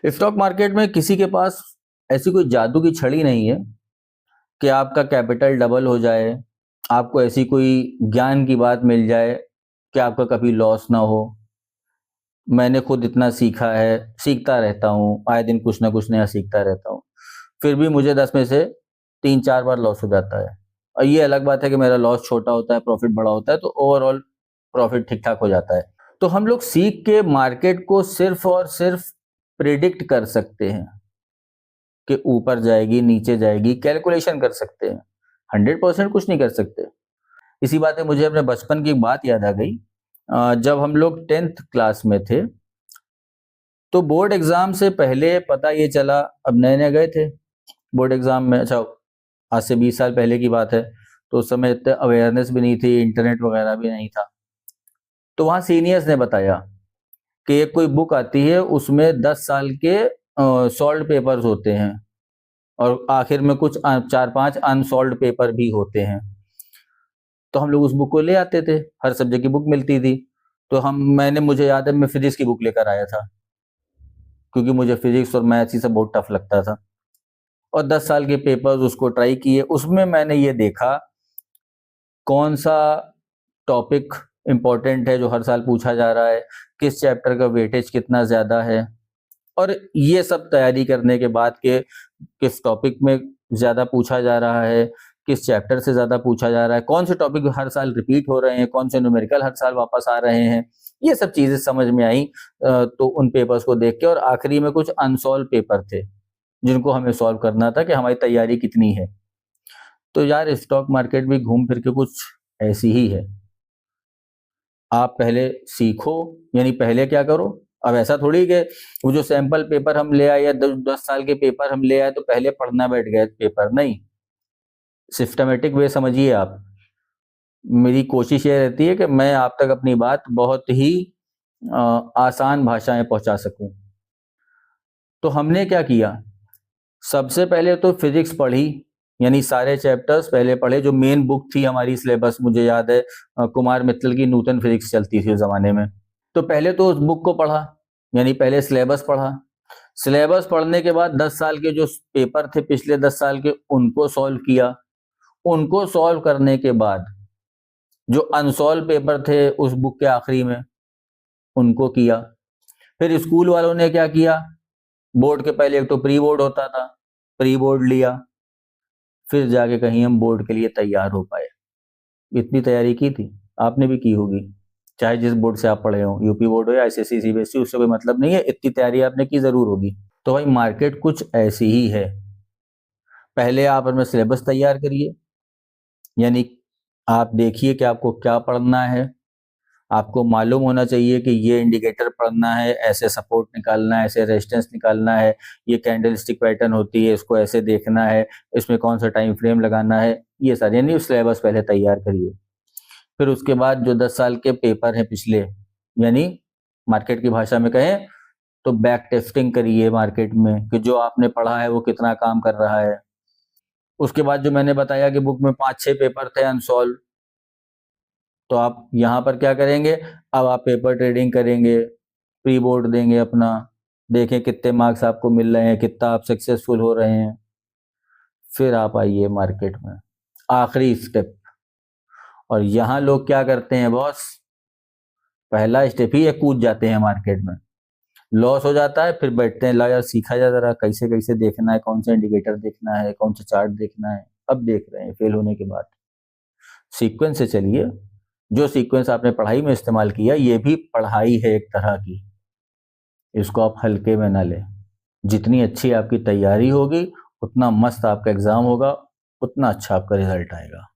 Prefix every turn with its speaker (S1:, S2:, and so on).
S1: Stock market में किसी के पास ऐसी कोई जादू की छड़ी नहीं है कि आपका कैपिटल डबल हो जाए, आपको ऐसी कोई ज्ञान की बात मिल जाए कि आपका कभी लॉस ना हो। मैंने खुद इतना सीखा है, सीखता रहता हूँ, आए दिन कुछ ना कुछ नया सीखता रहता हूँ। फिर भी मुझे 10 में से 3-4 बार लॉस हो जाता है। और ये अलग बात है कि मेरा लॉस छोटा होता है, प्रॉफिट बड़ा होता है, तो ओवरऑल प्रॉफिट ठीक-ठाक हो जाता है। तो हम लोग सीख के मार्केट को सिर्फ़ और सिर्फ़ प्रिडिक्ट कर सकते हैं कि ऊपर जाएगी, नीचे जाएगी, कैलकुलेशन कर सकते हैं। 100% कुछ नहीं कर सकते। इसी बात पे मुझे अपने बचपन की एक बात याद आ गई। जब हम लोग 10th क्लास में थे, तो बोर्ड एग्ज़ाम से पहले पता ये चला, अब नए-नए गए थे बोर्ड एग्ज़ाम में। अच्छा, आज से 20 साल पहले की बात है, तो उस समय इतने अवेयरनेस भी नहीं थी, इंटरनेट वगैरह भी नहीं था। तो वहाँ सीनियर्स ने बताया कि एक कोई बुक आती है, उसमें 10 साल के सॉल्व्ड पेपर्स होते हैं और आखिर में कुछ 4-5 अनसॉल्व्ड पेपर भी होते हैं। तो हम लोग उस बुक को ले आते थे, हर सब्जेक्ट की बुक मिलती थी। तो मुझे याद है मैं फिजिक्स की बुक लेकर आया था, क्योंकि मुझे फिजिक्स और मैथ्स ये सब बहुत टफ लगता था। और 10 साल के पेपर्स उसको ट्राई किए, उसमें मैंने ये देखा कौन सा टॉपिक इम्पोर्टेंट है जो हर साल पूछा जा रहा है, किस चैप्टर का वेटेज कितना ज़्यादा है, और ये सब तैयारी करने के बाद के किस टॉपिक में ज़्यादा पूछा जा रहा है, किस चैप्टर से ज़्यादा पूछा जा रहा है, कौन से टॉपिक हर साल रिपीट हो रहे हैं, कौन से न्यूमेरिकल हर साल वापस आ रहे हैं, ये सब चीज़ें समझ में आई। तो उन पेपर्स को देख के, और आखिरी में कुछ अनसॉल्व पेपर थे जिनको हमें सॉल्व करना था कि हमारी तैयारी कितनी है। तो यार स्टॉक मार्केट भी घूम फिर के कुछ ऐसी ही है। आप पहले सीखो, यानी पहले क्या करो, अब ऐसा थोड़ी कि वो जो सैंपल पेपर हम ले आए या 10 साल के पेपर हम ले आए तो पहले पढ़ना बैठ गए पेपर, नहीं। सिस्टमेटिक वे समझिए आप। मेरी कोशिश ये रहती है कि मैं आप तक अपनी बात बहुत ही आसान भाषा में पहुंचा सकूं। तो हमने क्या किया, सबसे पहले तो फिजिक्स पढ़ी, यानी सारे चैप्टर्स पहले पढ़े। जो मेन बुक थी हमारी सिलेबस, मुझे याद है कुमार मित्तल की नूतन फिजिक्स चलती थी उस जमाने में। तो पहले तो उस बुक को पढ़ा, यानी पहले सिलेबस पढ़ा। सिलेबस पढ़ने के बाद 10 साल के जो पेपर थे पिछले 10 साल के, उनको सॉल्व किया। उनको सॉल्व करने के बाद जो अनसॉल्व पेपर थे उस बुक के आखिरी में, उनको किया। फिर स्कूल वालों ने क्या किया, बोर्ड के पहले एक तो प्री बोर्ड होता था, प्री बोर्ड लिया, फिर जाके कहीं हम बोर्ड के लिए तैयार हो पाए। इतनी तैयारी की थी, आपने भी की होगी, चाहे जिस बोर्ड से आप पढ़े हो, यूपी बोर्ड हो या एसएससी सीबीएसई, उससे कोई मतलब नहीं है, इतनी तैयारी आपने की जरूर होगी। तो भाई मार्केट कुछ ऐसी ही है। पहले आप अपना सिलेबस तैयार करिए, यानी आप देखिए कि आपको क्या पढ़ना है। आपको मालूम होना चाहिए कि ये इंडिकेटर पढ़ना है, ऐसे सपोर्ट निकालना है, ऐसे रेजिस्टेंस निकालना है, ये कैंडलस्टिक पैटर्न होती है, इसको ऐसे देखना है, इसमें कौन सा टाइम फ्रेम लगाना है, ये सारे, यानी सिलेबस पहले तैयार करिए। फिर उसके बाद जो 10 साल के पेपर हैं पिछले, यानी मार्केट की भाषा में कहें तो बैक टेस्टिंग करिए मार्केट में कि जो आपने पढ़ा है वो कितना काम कर रहा है। उसके बाद जो मैंने बताया कि बुक में 5-6 पेपर थे अनसॉल्व, तो आप यहाँ पर क्या करेंगे, अब आप पेपर ट्रेडिंग करेंगे, प्री बोर्ड देंगे अपना, देखें कितने मार्क्स आपको मिल रहे हैं, कितना आप सक्सेसफुल हो रहे हैं। फिर आप आइए मार्केट में, आखिरी स्टेप। और यहाँ लोग क्या करते हैं बॉस, पहला स्टेप ही है, कूद जाते हैं मार्केट में, लॉस हो जाता है, फिर बैठते हैं, ला यार सीखा जा जरा कैसे कैसे देखना है, कौन सा इंडिकेटर देखना है, कौन सा चार्ट देखना है। अब देख रहे हैं फेल होने के बाद। सीक्वेंस से चलिए, जो सीक्वेंस आपने पढ़ाई में इस्तेमाल किया, ये भी पढ़ाई है एक तरह की, इसको आप हल्के में ना लें। जितनी अच्छी आपकी तैयारी होगी, उतना मस्त आपका एग्जाम होगा, उतना अच्छा आपका रिजल्ट आएगा।